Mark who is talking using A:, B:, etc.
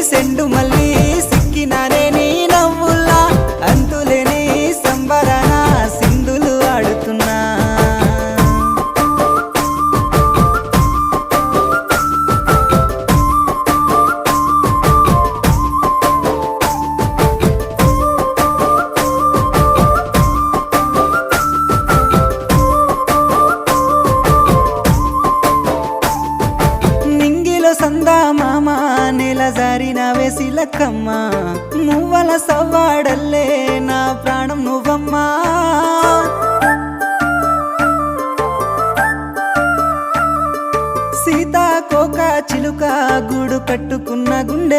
A: సెండు మళ్ళీ సిక్కినానే నీ నవ్వుల్లా అంతులేని సంబరాన సింధులు ఆడుతున్నా సందా మామ నెల జారిన వేసిలక్కమ్మ మువ్వల సవ్వాడల్లే నా ప్రాణం నువ్వమ్మా సీతాకోక చిలుక గూడు కట్టుకున్న గుండె